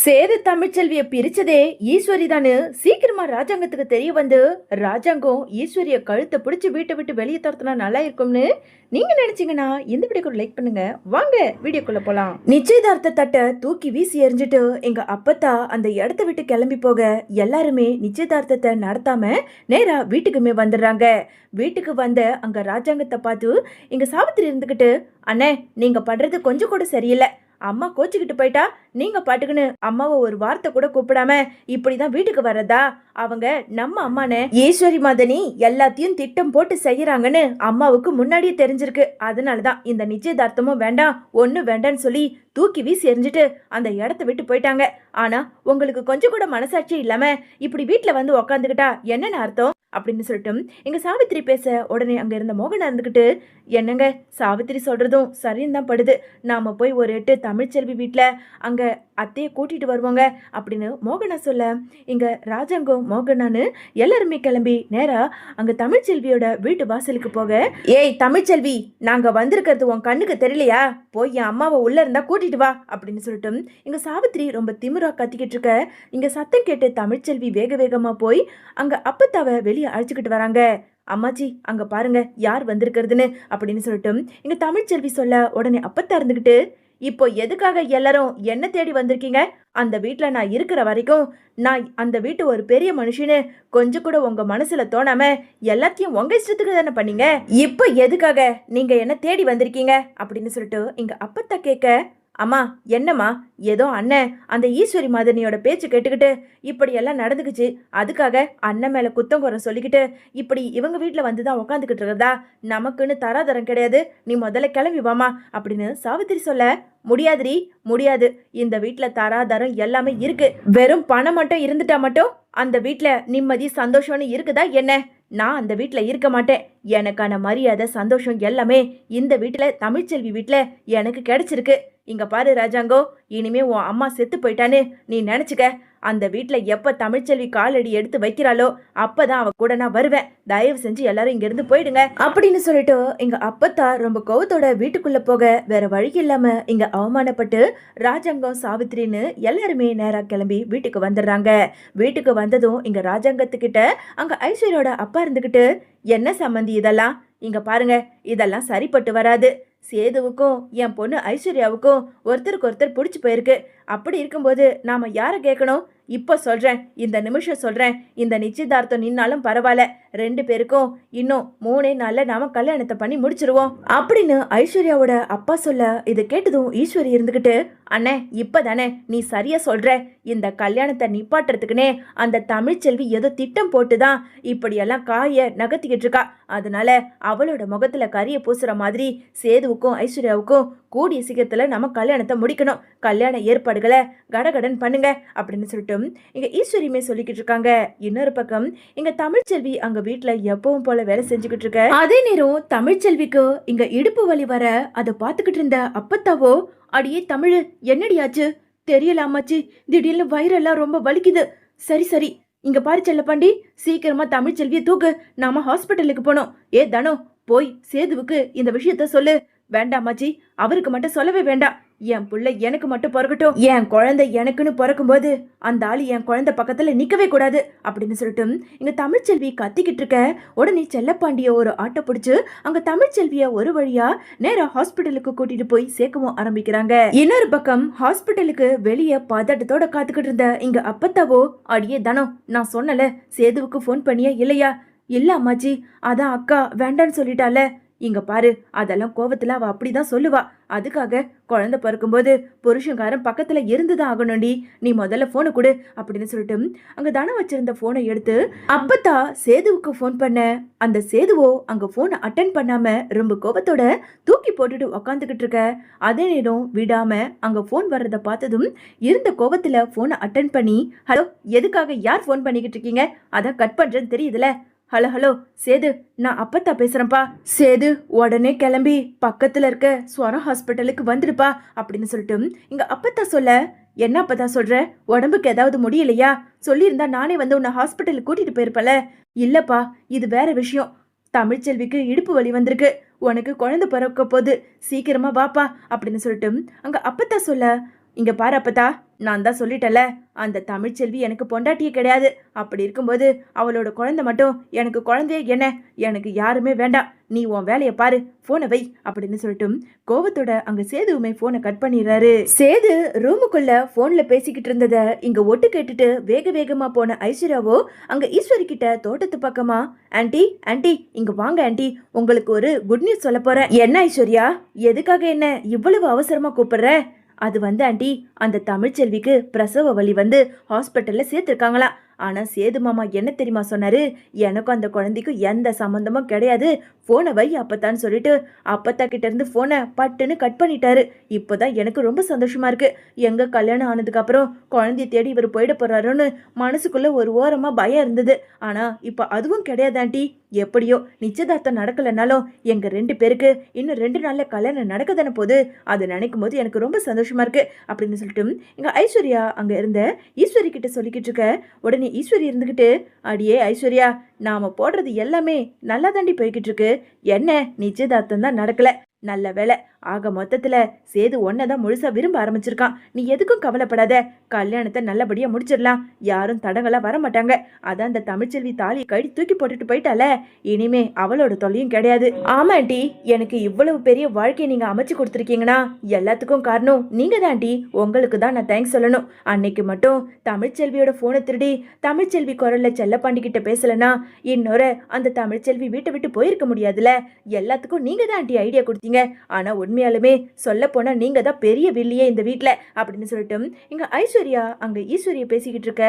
சேது தமிழ்ச்செல்விய பிரிச்சதே ஈஸ்வரி தானு சீக்கிரமா ராஜாங்கத்துக்கு தெரிய வந்து ராஜாங்கம் ஈஸ்வரிய கழுத்தை பிடிச்சி வீட்டை விட்டு வெளியே துரத்துனா நல்லா இருக்கும்னு நீங்க நினைச்சீங்கன்னா இந்த வீடியோக்கு லைக் பண்ணுங்க. வாங்க வீடியோக்குள்ள போலாம். நிச்சயதார்த்த தட்டை தூக்கி வீசி எறிஞ்சிட்டு எங்க அப்பத்தா அந்த இடத்த விட்டு கிளம்பி போக எல்லாருமே நிச்சயதார்த்தத்தை நடத்தாம நேரா வீட்டுக்குமே வந்துடுறாங்க. வீட்டுக்கு வந்த அங்க ராஜாங்கத்தை பார்த்து எங்க சாவித்திரி இருந்துகிட்டு, அண்ணே நீங்க பண்றது கொஞ்சம் கூட சரியில்லை, அம்மா கோச்சுக்கிட்டு போயிட்டா நீங்க பாட்டுக்குன்னு அம்மாவை ஒரு வார்த்தை கூட கூப்பிடாம இப்படிதான் வீட்டுக்கு வர்றதா? அவங்க நம்ம அம்மானே ஈஸ்வரி மதனி எல்லாத்தையும் திட்டம் போட்டு செய்யறாங்கன்னு அம்மாவுக்கு முன்னாடியே தெரிஞ்சிருக்கு. அதனாலதான் இந்த நிச்சயதார்த்தமும் வேண்டாம் ஒண்ணு வேண்டான்னு சொல்லி தூக்கி வீசி எறிஞ்சிட்டு அந்த இடத்த விட்டு போயிட்டாங்க. ஆனா உங்களுக்கு கொஞ்சம் கூட மனசாட்சி இல்லாம இப்படி வீட்டுல வந்து உக்காந்துக்கிட்டா என்னன்னு அர்த்தம் அப்படின்னு சொல்லிட்டு எங்க சாவித்திரி பேச உடனே அங்க இருந்த மோகனா இருந்துகிட்டு, என்னங்க சாவித்திரி சொல்றதும் சரின்னு தான் படுது, நாம போய் ஒரு 8 தமிழ்ச்செல்வி வீட்டுல அங்க அத்தையை கூட்டிட்டு வருவாங்க அப்படின்னு மோகனா சொல்ல இங்க ராஜாங்கம் மோகனான்னு எல்லாருமே கிளம்பி நேரா அங்க தமிழ்ச்செல்வியோட வீட்டு வாசலுக்கு போக, ஏய் தமிழ்ச்செல்வி நாங்க வந்திருக்கிறது உன் கண்ணுக்கு தெரியலையா, போய் என் அம்மாவை உள்ள இருந்தா கூட்டிட்டு வா அப்படின்னு சொல்லிட்டு இங்க சாவித்திரி ரொம்ப திமிரா கத்திக்கிட்டு இருக்க இங்க சத்தம் கேட்டு தமிழ்ச்செல்வி வேக வேகமா போய் அங்க அப்பத்தாவை வெளியே அழைச்சுக்கிட்டு வராங்க. அம்மாச்சி அங்க பாருங்க யார் வந்திருக்கிறதுன்னு அப்படின்னு சொல்லிட்டு இங்க தமிழ்ச்செல்வி சொல்ல உடனே அப்பத்தா இருந்துகிட்டு, இப்போ எதுக்காக எல்லாரும் என்ன தேடி வந்திருக்கீங்க? அந்த வீட்டுல நான் இருக்கிற வரைக்கும் நான் அந்த வீட்டு ஒரு பெரிய மனுஷன்னு கொஞ்சம் கூட உங்க மனசுல தோணாம எல்லாத்தையும் உங்க இஷ்டத்துக்கு தானே பண்ணீங்க. இப்போ எதுக்காக நீங்க என்ன தேடி வந்திருக்கீங்க அப்படின்னு சொல்லிட்டு இங்க அப்பத்தா கேட்க, அம்மா என்னம்மா ஏதோ அண்ணன் அந்த ஈஸ்வரி மதனியோட பேச்சு கேட்டுக்கிட்டு இப்படி எல்லாம் நடந்துக்குச்சு, அதுக்காக அண்ணன் மேல குத்தம் குறை சொல்லிக்கிட்டு இப்படி இவங்க வீட்டுல வந்துதான் உக்காந்துக்கிட்டு இருக்கிறதா? நமக்குன்னு தராதரம் கிடையாது, நீ முதல்ல கிளம்பி வாமா அப்படின்னு சாவித்திரி சொல்ல, முடியாதுரி முடியாது, இந்த வீட்டுல தராதரம் எல்லாமே இருக்கு, வெறும் பணம் மட்டும் இருந்துட்டா மட்டும் அந்த வீட்டுல நிம்மதி சந்தோஷம்னு இருக்குதா என்ன? நான் அந்த வீட்டுல இருக்க மாட்டேன், எனக்கான மரியாதை சந்தோஷம் எல்லாமே இந்த வீட்டுல தமிழ்ச்செல்வி வீட்டுல எனக்கு கிடைச்சிருக்கு. இங்க பாரு ராஜாங்கோ, இனிமே உன் அம்மா செத்து போயிட்டான்னு நீ நினைச்சுக்க, அந்த வீட்டுல எப்ப தமிழ்ச்செல்வி காலடி எடுத்து வைக்கிறாளோ அப்பதான் அவ கூட நான் வருவேன், தயவு செஞ்சு எல்லாரும் இங்க இருந்து போயிடுங்க அப்படின்னு சொல்லிட்டு எங்க அப்பத்தா ரொம்ப கோவத்தோட வீட்டுக்குள்ள போக வேற வழி இல்லாம இங்க அவமானப்பட்டு ராஜாங்கம் சாவித்திரின்னு எல்லாருமே நேரா கிளம்பி வீட்டுக்கு வந்துடுறாங்க. வீட்டுக்கு வந்ததும் இங்க ராஜாங்கத்துக்கிட்ட அங்க ஐஸ்வர்யோட அப்பா இருந்துகிட்டு, என்ன சம்மந்தி இதெல்லாம்? இங்க பாருங்க இதெல்லாம் சரிப்பட்டு வராது, சேதுவுக்கும் என் பொண்ணு ஐஸ்வர்யாவுக்கும் ஒருத்தருக்கு ஒருத்தர் பிடிச்சி போயிருக்கு, அப்படி இருக்கும்போது நாம யாரை கேட்கணும்? இப்போ சொல்றேன், இந்த நிமிஷம் சொல்றேன், இந்த நிச்சயதார்த்தம் நின்னாலும் பரவாயில்ல, 2 பேருக்கும் இன்னும் 3 நாள்ல நாம கல்யாணத்தை பண்ணி முடிச்சிருவோம் அப்படின்னு ஐஸ்வர்யாவோட அப்பா சொல்ல இதை கேட்டதும் ஈஸ்வரி இருந்துகிட்டு, அண்ணே இப்பதானே நீ சரியா சொல்ற, இந்த கல்யாணத்தை நிப்பாட்டுறதுக்குனே அந்த தமிழ்ச்செல்வி ஏதோ திட்டம் போட்டுதான் இப்படியெல்லாம் காய நகர்த்திக்கிட்டு இருக்கா, அதனால அவளோட முகத்துல கரிய பூசுற மாதிரி சேதுவுக்கும் ஐஸ்வர்யாவுக்கும் கூடிய சீக்கிரத்துல நம்ம கல்யாணத்தை முடிக்கணும், கல்யாண ஏற்பாடுகளை கடகடன் பண்ணுங்க அப்படின்னு சொல்லிட்டு இங்க ஈஸ்வரியுமே சொல்லிக்கிட்டு இருக்காங்க. இன்னொரு பக்கம் இங்க தமிழ்ச்செல்வி அங்க வீட்டுல எப்பவும் போல வேலை செஞ்சுக்கிட்டு இருக்க அதே நேரம் தமிழ்ச்செல்விக்கு இங்க இடுப்பு வலி வர அதை பார்த்துக்கிட்டு இருந்த அப்பத்தாவோ, அடியே தமிழ் என்னடியாச்சு? தெரியல அம்மாச்சி, திடீர்னு வயிறெல்லாம் ரொம்ப வலிக்குது. சரி சரி இங்க பாரு செல்லப்பாண்டி, சீக்கிரமா தமிழ்ச்செல்விய தூக்கு, நாம ஹாஸ்பிட்டலுக்கு போனோம். ஏ தனோ போய் சேதுவுக்கு இந்த விஷயத்த சொல்லு. வேண்டாமாச்சி அவருக்கு மட்டும் சொல்லவே வேண்டாம், என் புள்ள எனக்கு மட்டும் பிறக்கட்டும், என் குழந்தை எனக்குன்னு பிறக்கும் போது அந்த ஆளு என் குழந்தை பக்கத்துல நிக்கவே கூடாது அப்படின்னு சொல்லிட்டு இங்க தமிழ்ச்செல்வி கத்திக்கிட்டு இருக்க உடனே செல்லப்பாண்டிய ஒரு ஆட்டோ பிடிச்சு அங்க தமிழ்ச்செல்விய ஒரு வழியா நேரா ஹாஸ்பிட்டலுக்கு கூட்டிட்டு போய் சேர்க்கவும் ஆரம்பிக்கிறாங்க. இன்னொரு பக்கம் ஹாஸ்பிட்டலுக்கு வெளியே பதட்டத்தோட காத்துக்கிட்டு இருந்த இங்க அப்பத்தாவோ, அடியே தனம் நான் சொன்னல சேதுவுக்கு போன் பண்ணியா இல்லையா? இல்ல அம்மாச்சி, அதான் அக்கா வேண்டான்னு சொல்லிட்டால. இங்க பாரு அதெல்லாம் கோவத்துல அவ அப்படிதான் சொல்லுவா, அதுக்காக குழந்தை பிறக்கும்போது புருஷங்காரன் பக்கத்துல இருந்துதான் ஆகணும்டி, நீ முதல்ல போனை கொடு அப்படின்னு சொல்லிட்டு அங்க தனம் வச்சிருந்த போனை எடுத்து அப்பத்தா சேதுவுக்கு போன் பண்ண அந்த சேதுவோ அங்க போனை அட்டன் பண்ணாம ரொம்ப கோவத்தோட தூக்கி போட்டுட்டு உக்காந்துக்கிட்டு இருக்க. அதே நேரம் விடாம அங்க போன் வர்றத பார்த்ததும் இருந்த கோவத்துல போனை அட்டன் பண்ணி, ஹலோ எதுக்காக யார் போன் பண்ணிக்கிட்டு இருக்கீங்க, அதான் கட் பண்றேன்னு தெரியுதுல, ஹலோ ஹலோ சேது நான் அப்பத்தா பேசுறேன்ப்பா, சேது உடனே கிளம்பி பக்கத்துல இருக்க ஸ்வரம் ஹாஸ்பிட்டலுக்கு வந்துடுப்பா அப்படின்னு சொல்லிட்டு இங்க அப்பத்தா சொல்ல, என்ன அப்பத்தா சொல்ற, உடம்புக்கு ஏதாவது முடியலையா? சொல்லியிருந்தா நானே வந்து உன்னை ஹாஸ்பிட்டலுக்கு கூட்டிட்டு போயிருப்பல. இல்லப்பா இது வேற விஷயம், தமிழ்ச்செல்விக்கு இடுப்பு வலி வந்திருக்கு, உனக்கு குழந்தை பிறக்க போது, சீக்கிரமா வாப்பா அப்படின்னு சொல்லிட்டு அங்க அப்பத்தா சொல்ல, இங்க பாரு அப்பத்தா, நான் தான் சொல்லிட்டேன்ல, அந்த தமிழ்ச்செல்வி எனக்கு பொண்டாட்டியே கிடையாது. அப்படி இருக்கும்போது அவளோட குழந்தை மட்டும் எனக்கு குழந்தையே என்ன? எனக்கு யாருமே வேண்டாம். நீ உன் வேலையை பாரு, போனை வை அப்படின்னு சொல்லிட்டு கோவத்தோட அங்க சேதுவுமே போனை கட் பண்ணிடுறாரு. சேது ரூமுக்குள்ள போன்ல பேசிக்கிட்டு இருந்தத இங்க ஒட்டு கேட்டுட்டு வேக வேகமா போன ஐஸ்வர்யாவோ அங்க ஈஸ்வரி கிட்ட தோட்டத்து பக்கமா, ஆன்ட்டி ஆன்ட்டி இங்க வாங்க ஆன்ட்டி, உங்களுக்கு ஒரு குட் நியூஸ் சொல்ல போறேன். என்ன ஐஸ்வர்யா, எதுக்காக என்ன இவ்வளவு அவசரமா கூப்பிடுற? அது வந்து ஆண்டி, அந்த தமிழ்ச்செல்விக்கு பிரசவ வலி வந்து ஹாஸ்பிட்டல்ல சேர்த்துருக்காங்களா. ஆனா சேது மாமா என்ன தெரியுமா சொன்னாரு? எனக்கும் அந்த குழந்தைக்கும் எந்த சம்மந்தமும் கிடையாது, போனை வை அப்பத்தான்னு சொல்லிட்டு அப்பத்தா கிட்ட இருந்து போனை பட்டுன்னு கட் பண்ணிட்டாரு. இப்போதான் எனக்கு ரொம்ப சந்தோஷமா இருக்கு. எங்க கல்யாணம் ஆனதுக்கு அப்புறம் குழந்தைய தேடி இவர் போயிட போறாருன்னு மனசுக்குள்ள ஒரு ஓரமா பயம் இருந்தது. ஆனா இப்ப அதுவும் கிடையாது ஆண்டி. எப்படியோ நிச்சயதார்த்தம் நடக்கலனாலும் எங்க 2 பேருக்கு இன்னும் 2 நாள்ல கல்யாணம் நடக்க தானே போகுது. அதை நினைக்கும் போது எனக்கு ரொம்ப சந்தோஷமா இருக்கு அப்படின்னு சொல்லிட்டு எங்க ஐஸ்வர்யா அங்க இருந்த ஈஸ்வரி கிட்ட சொல்லிக்கிட்டு இருக்க. உடனே ஈஸ்வரி இருந்துகிட்டு, அடியே ஐஸ்வர்யா, நாம போடுறது எல்லாமே நல்லா தாண்டி போய்கிட்டு இருக்கு. என்ன நிச்சயதார்த்தம் தான் நடக்கல, நல்ல வேலை. ஆக மொத்தத்துல சேது ஒன்னதான் முழுசா விரும்ப ஆரம்பிச்சிருக்கான். நீ எதுக்கும் கவலைப்படாத, கல்யாணத்தை நல்லபடியா முடிச்சிடலாம். யாரும் தடங்களா வர மாட்டாங்க. அதான் அந்த தமிழ்ச்செல்வி தாலியை கழட்டி தூக்கி போட்டுட்டு போயிட்டால, இனிமே அவளோட தொல்லையும் கிடையாது. ஆமா ஆண்டி, எனக்கு இவ்வளவு பெரிய வாழ்க்கையை நீங்க அமைச்சு கொடுத்துருக்கீங்கன்னா எல்லாத்துக்கும் காரணம் நீங்க தான் ஆண்டி. உங்களுக்கு தான் நான் தேங்க்ஸ் சொல்லணும். அன்னைக்கு மட்டும் தமிழ்ச்செல்வியோட போனை திருடி தமிழ்ச்செல்வி குரல்ல செல்லப்பாண்டி கிட்ட பேசலனா இன்னொரு அந்த தமிழ்ச்செல்வி வீட்டை விட்டு போயிருக்க முடியாதுல. எல்லாத்துக்கும் நீங்க தான் ஆண்டி ஐடியா கொடுத்தீங்க. ஆனா உண்மையாலுமே சொல்ல போனா நீங்க தான் பெரிய வில்லியே இந்த வீட்ல அப்படின்னு சொல்லிட்டு இங்க ஐஸ்வர்யா அங்க ஈஸ்வரியை பேசிக்கிட்டு இருக்க.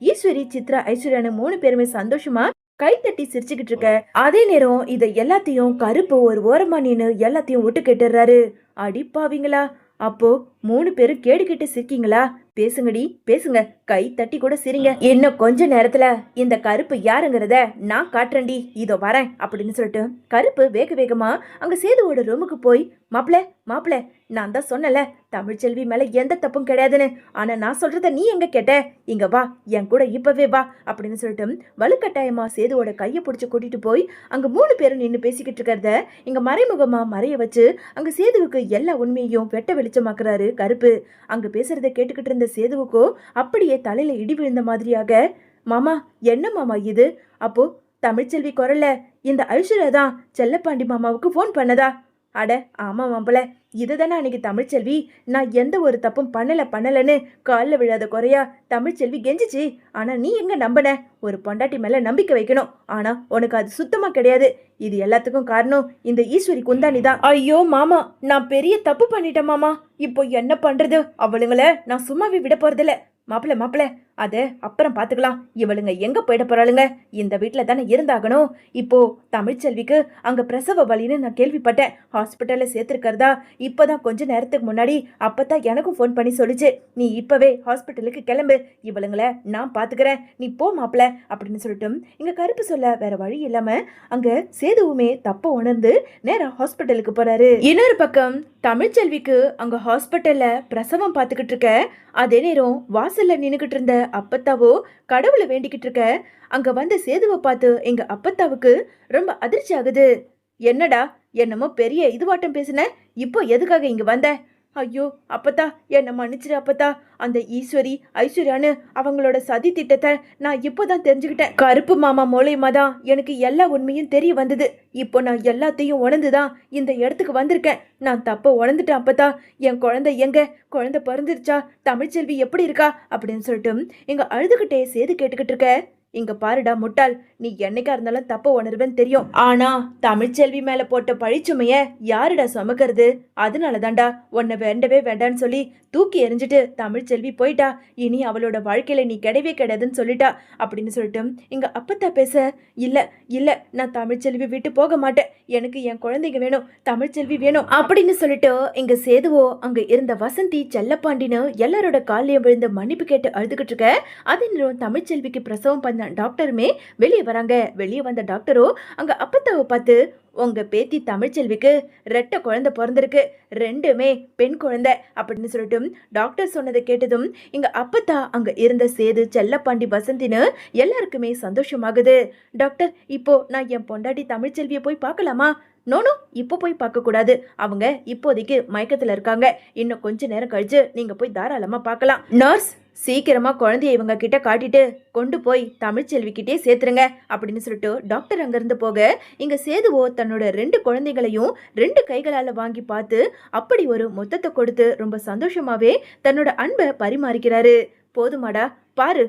ஈஸ்வரி, சித்ரா, ஐஸ்வர்யான்னு 3 பேருமே சந்தோஷமா கைத்தட்டி சிரிச்சுக்கிட்டு இருக்க. அதே நேரம் இதை எல்லாத்தையும் கருப்பு ஒரு ஓரமா நின்னு எல்லாத்தையும் விட்டு கேட்டுறாரு. அடிப்பாவீங்களா, அப்போ 3 பேரும் கேடுகிட்டு சிரிக்கீங்களா? பேசுங்கடி பேசுங்க, கை தட்டி கூட சிரிங்க. இன்னும் கொஞ்ச நேரத்துல இந்த கருப்பு யாருங்கிறத நான் காட்டுறேன்டி, இதோ வரேன் அப்படின்னு சொல்லிட்டு கருப்பு வேக வேகமா அங்க சேதுவோட ரூமுக்கு போய், மாப்பிள மாப்பிள, நான் தான் சொன்னல தமிழ்ச்செல்வி மேல எந்த தப்பும் கிடையாதுன்னு. ஆனா நான் சொல்றத நீ எங்க கேட்ட? இங்க வா, என் கூட இப்பவே வா அப்படின்னு சொல்லிட்டு வலுக்கட்டாயமா சேதுவோட கையை பிடிச்சு கூட்டிட்டு போய் அங்க 3 பேரும் நின்று பேசிக்கிட்டு இருக்கிறத இங்க மறைமுகமா மறைய வச்சு அங்க சேதுவுக்கு எல்லா உண்மையையும் வெட்ட வெளிச்சமாக்குறாரு கருப்பு. அங்க பேசுறத கேட்டுக்கிட்டு இருந்த சேதுவுக்கோ அப்படியே தலையில இடி விழுந்த மாதிரியாக, மாமா என்ன மாமா இது? அப்போ தமிழ்ச்செல்வி குரல்ல இந்த ஐஸ்வர்யா தான் செல்லப்பாண்டி மாமாவுக்கு போன் பண்ணதா? அட ஆமா மாப்பிள, இதுதானே அன்னைக்கு தமிழ்ச்செல்வி நான் எந்த ஒரு தப்பும் பண்ணலன்னு காலில் விழாத குறையா தமிழ்ச்செல்வி கெஞ்சிச்சு. ஆனா நீ எங்க நம்பின? ஒரு பொண்டாட்டி மேல நம்பிக்கை வைக்கணும், ஆனா உனக்கு அது சுத்தமா கிடையாது. இது எல்லாத்துக்கும் காரணம் இந்த ஈஸ்வரி குந்தாணி தான். ஐயோ மாமா, நான் பெரிய தப்பு பண்ணிட்டேன் மாமா. இப்போ என்ன பண்றது? அவளுங்கள நான் சும்மாவே விட போறதில்ல. மாப்பிள அத அப்புறம் பாத்துக்கலாம். இவளுங்க எங்க போயிட போறாளுங்க? இந்த வீட்டுல தானே இருந்தாகணும். இப்போ தமிழ்ச்செல்விக்கு அங்க பிரசவ வலின்னு நான் கேள்விப்பட்டேன். ஹாஸ்பிட்டல்ல சேர்த்திருக்கிறதா இப்பதான் கொஞ்ச நேரத்துக்கு முன்னாடி அப்பதான் எனக்கும் போன் பண்ணி சொல்லிச்சு. நீ இப்பவே ஹாஸ்பிட்டலுக்கு கிளம்பு, இவளுங்கள நான் பாத்துக்கிறேன், நீ போ மாப்பிள அப்படின்னு சொல்லிட்டு இங்க கருப்பு சொல்ல வேற வழி இல்லாம அங்க சேதுவுமே தப்ப உணர்ந்து நேரா ஹாஸ்பிட்டலுக்கு போறாரு. இன்னொரு பக்கம் தமிழ்ச்செல்விக்கு அங்க ஹாஸ்பிட்டல்ல பிரசவம் பார்த்துக்கிட்டு இருக்க. அதே நேரம் வாசல்ல நின்னுகிட்டு இருந்த அப்பத்தாவோ கடவுளை வேண்டிக்கிட்டு இருக்க. அங்க வந்த சேதுவை பார்த்து எங்க அப்பத்தாவுக்கு ரொம்ப அதிர்ச்சி ஆகுது. என்னடா என்னமோ பெரிய இதுவாட்டம் பேசுன, இப்போ எதுக்காக இங்க வந்த? ஐயோ அப்பத்தா, என்ன மன்னிச்சிரு அப்பத்தா. அந்த ஈஸ்வரி ஐஸ்வர்யான்னு அவங்களோட சதி திட்டத்தை நான் இப்போதான் தெரிஞ்சுக்கிட்டேன். கருப்பு மாமா மூலியமா தான் எனக்கு எல்லா உண்மையும் தெரிய வந்தது. இப்போ நான் எல்லாத்தையும் உணர்ந்துதான் இந்த இடத்துக்கு வந்திருக்கேன். நான் தப்ப உணர்ந்துட்டேன் அப்பத்தா. என் குழந்தை எங்க? குழந்தை பிறந்துருச்சா? தமிழ்ச்செல்வி எப்படி இருக்கா அப்படின்னு சொல்லிட்டு எங்க அழுதுகிட்டே சேது கேட்டுக்கிட்டு இருக்க. இங்க பாருடா முட்டாள், நீ என்னைக்கா இருந்தாலும் தப்ப உணர்வேன்னு தெரியும். ஆனா தமிழ்ச்செல்வி மேல போட்ட பழிச்சுமைய யாருடா சுமக்கிறது? அதனாலதான்டா உன்னை வேண்டவே வேண்டான்னு சொல்லி தூக்கி எறிஞ்சிட்டு தமிழ்ச்செல்வி போயிட்டா. இனி அவளோட வாழ்க்கையில நீ கிடையவே கிடையாதுன்னு சொல்லிட்டா அப்படின்னு சொல்லிட்டு இங்க அப்பத்தா பேச, இல்ல இல்ல நான் தமிழ்ச்செல்வி விட்டு போக மாட்டேன், எனக்கு என் குழந்தைங்க வேணும், தமிழ்ச்செல்வி வேணும் அப்படின்னு சொல்லிட்டு இங்க சேதுவோ அங்க இருந்த வசந்தி, செல்லப்பாண்டின்னு எல்லாரோட காலையும் விழுந்து மன்னிப்பு கேட்டு அழுதுகிட்டு இருக்க. அதே நேரம் தமிழ்ச்செல்விக்கு பிரசவம் பண்ண டாக்டருமே வெளியே வராங்க. வெளியே வந்த டாக்டரோ அங்க அப்பத்தாவை பார்த்து, உங்க பேத்தி தமிழ்ச்செல்விக்கு 2 குழந்தை பிறந்திருக்கு, 2மே பெண் குழந்தை அப்படின்னு சொல்லிட்டு டாக்டர் சொன்னதை கேட்டதும் இங்க அப்பத்தா அங்க இருந்த சேது, செல்லப்பாண்டி, வசந்தின்னு எல்லாருக்குமே சந்தோஷமாகுது. டாக்டர், இப்போ நான் என் பொண்டாட்டி தமிழ்ச்செல்வியை போய் பார்க்கலாமா? நோனோ இப்போ போய் பார்க்க கூடாது, அவங்க இப்போதைக்கு மயக்கத்துல இருக்காங்க, இன்னும் கொஞ்ச நேரம் கழிச்சு நீங்க போய் தாராளமா பார்க்கலாம். நர்ஸ், சீக்கிரமா குழந்தைய இவங்க கிட்ட காட்டிட்டு கொண்டு போய் தமிழ்ச்செல்வி கிட்டே சேர்த்துருங்க அப்படின்னு சொல்லிட்டு டாக்டர் அங்கிருந்து போக, இங்க சேதுவோ தன்னோட 2 குழந்தைகளையும் 2 கைகளால வாங்கி பார்த்து அப்படி ஒரு மொத்தத்தை கொடுத்து ரொம்ப சந்தோஷமாவே தன்னோட அன்பை பரிமாறிக்கிறாரு. போதுமாடா, பாரு,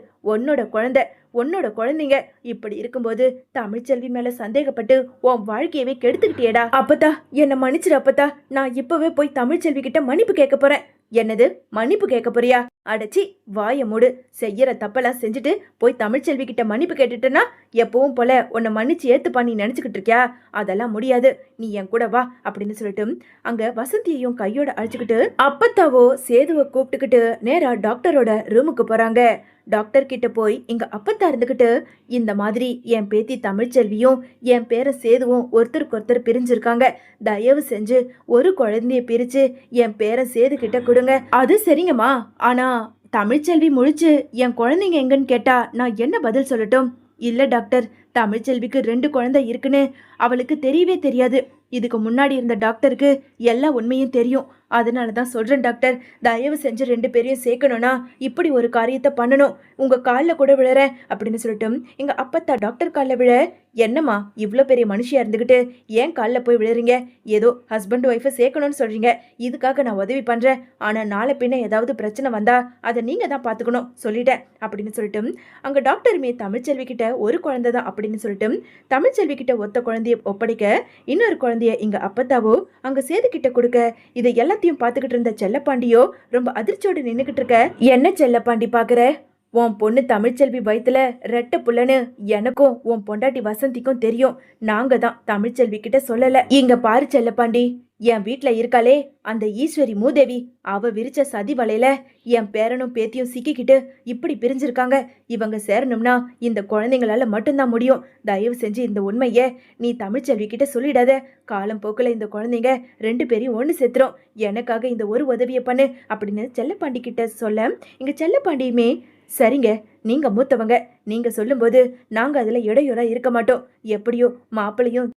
உன்னோட குழந்தைங்க இப்படி இருக்கும்போது தமிழ்ச்செல்வி மேல சந்தேகப்பட்டு உன் வாழ்க்கையவே கெடுத்துக்கிட்டியேடா. அப்பத்தா, என்ன மன்னிச்சிரு அப்பத்தா, நான் இப்பவே போய் தமிழ்ச்செல்வி கிட்ட மன்னிப்பு கேட்க போறேன். என்னது, மன்னிப்பு கேட்க போறியா? அடச்சி, வாய மூடு. செய்யற தப்பெல்லாம் செஞ்சுட்டு போய் தமிழ்ச்செல்வி கிட்ட மன்னிப்பு கேட்டுட்டேன்னா எப்பவும் போல உன்னை மன்னிச்சு ஏத்துப்பா நீ நினைச்சுக்கிட்டு இருக்கியா? அதெல்லாம் முடியாது, நீ என் கூட வா அப்படின்னு சொல்லிட்டு அங்க வசந்தியையும் கையோட அழைச்சுக்கிட்டு அப்பத்தாவோ சேதுவை கூப்பிட்டுக்கிட்டு நேரா டாக்டரோட ரூமுக்கு போறாங்க. டாக்டர் கிட்ட போய் இங்க அப்பத்தா இருந்துகிட்டு, இந்த மாதிரி என் பேத்தி தமிழ்ச்செல்வியும் என் பேர சேதுவும் ஒருத்தருக்கு ஒருத்தர் பிரிஞ்சிருக்காங்க, தயவு செஞ்சு ஒரு குழந்தைய பிரிச்சு என் பேர சேது கிட்ட கொடுங்க. அது சரிங்கம்மா, ஆனா தமிழ்ச்செல்வி முழிச்சு என் குழந்தைங்க எங்கன்னு கேட்டா நான் என்ன பதில் சொல்லட்டும்? இல்ல டாக்டர், தமிழ்ச்செல்விக்கு 2 குழந்தை இருக்குன்னு அவளுக்கு தெரியவே தெரியாது. இதுக்கு முன்னாடி இருந்த டாக்டருக்கு எல்லா உண்மையும் தெரியும். அதனால தான் சொல்றேன் டாக்டர், தயவு செஞ்சு 2 பேரையும் சேர்க்கணும்னா இப்படி ஒரு காரியத்தை பண்ணணும். உங்க காலில் கூட விழறேன் அப்படின்னு சொல்லிட்டு எங்க அப்பத்தா டாக்டர் காலில் விழ, என்னம்மா இவ்வளோ பெரிய மனுஷியா இருந்துக்கிட்டு ஏன் காலில் போய் விழுறீங்க? ஏதோ ஹஸ்பண்ட் ஒய்ஃபை சேர்க்கணும்னு சொல்றீங்க, இதுக்காக நான் உதவி பண்றேன். ஆனா நாளை பின்ன ஏதாவது பிரச்சனை வந்தா அதை நீங்க தான் பார்த்துக்கணும் சொல்லிட்டேன் அப்படின்னு சொல்லிட்டு அங்க டாக்டருமே தமிழ்ச்செல்வி கிட்ட ஒரு குழந்தை தான் அப்படின்னு சொல்லிட்டு தமிழ்ச்செல்வி கிட்ட ஒத்த குழந்தைய ஒப்படைக்க, இன்னொரு குழந்தைய இங்க அப்பத்தாவோ அங்க சேது கிட்ட கொடுக்க, இதை எல்லாத்தையும் பார்த்துக்கிட்டு இருந்த செல்லப்பாண்டியோ ரொம்ப அதிர்ச்சியோடு நின்னுக்கிட்டு இருக்க. என்ன செல்லப்பாண்டி பாக்குற? உன் பொண்ணு தமிழ்ச்செல்வி வயித்துல ரெட்ட புள்ளன்னு எனக்கும் உன் பொண்டாட்டி வசந்திக்கும் தெரியும். நாங்க தான் தமிழ்ச்செல்வி கிட்ட சொல்லல. இங்க பாரு செல்லப்பாண்டி, என் வீட்டுல இருக்காளே அந்த ஈஸ்வரி மூதேவி, அவ விரிச்ச சதி வலையில என் பேரனும் பேத்தியும் சிக்கிக்கிட்டு இப்படி பிரிஞ்சிருக்காங்க. இவங்க சேரணும்னா இந்த குழந்தைங்களால மட்டும்தான் முடியும். தயவு செஞ்சு இந்த உண்மைய நீ தமிழ்ச்செல்வி கிட்ட சொல்லிடாத. காலம் போக்குல இந்த குழந்தைங்க 2 பேரையும் ஒன்று சேர்த்துரும். எனக்காக இந்த ஒரு உதவியை பண்ணு அப்படின்னு செல்லப்பாண்டி கிட்ட சொல்ல, இங்க செல்லப்பாண்டியுமே சரிங்க, நீங்க மூத்தவங்க, நீங்க சொல்லும்போது நாங்க அதுல இடையூறா இருக்க மாட்டோம். எப்படியோ மாப்பிளையும்